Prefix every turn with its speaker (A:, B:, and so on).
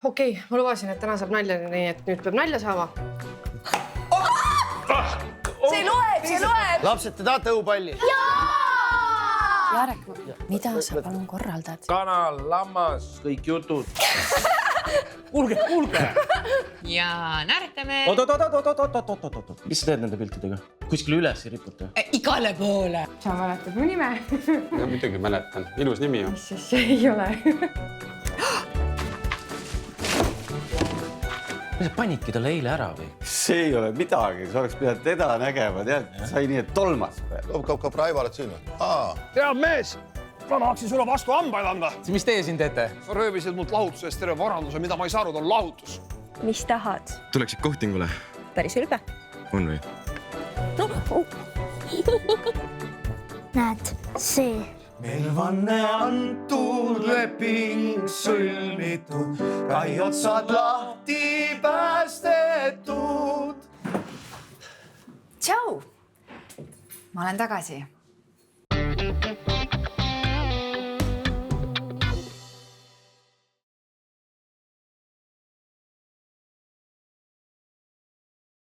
A: Okei, ma lubasin, et täna saab nalja, nii et nüüd peab nalja saama.
B: See loeb!
C: Lapsed, te tahate õupalli?
B: Jarek, mida sa palun korraldad?
D: Kanal, lammas, kõik jutud.
C: Kuulge!
E: Ja naeratame.
C: Oot. Mis sa teed nende piltidega? Kuskile üles ei riputa?
E: Igale poole.
A: Sa mäletad mu nime?
F: Ja muidugi mäletan. Ilus nimi on.
A: Mis siis ei ole?
C: Sa panidki talle eile ära või?
G: See ei ole midagi, sa oleks pidanud teda nägema, tead, sai nii, et tolmas.
H: Kap, Raivo, oled siin või?
I: Head mees, ma tahaksin sulle vastu hambaid anda.
D: Mis teie siin teete?
I: Sa röövisid mult lahutusest terve varanduse, mida ma ei saanud, on lahutus.
J: Mis tahad?
H: Tuleksid kohtingule?
J: Päris ülbe.
H: On või?
J: Näed, see.
K: Meil vanne antud, leping sõlmitud, kai otsad lahti päästetud.
B: Tšau! Ma olen tagasi.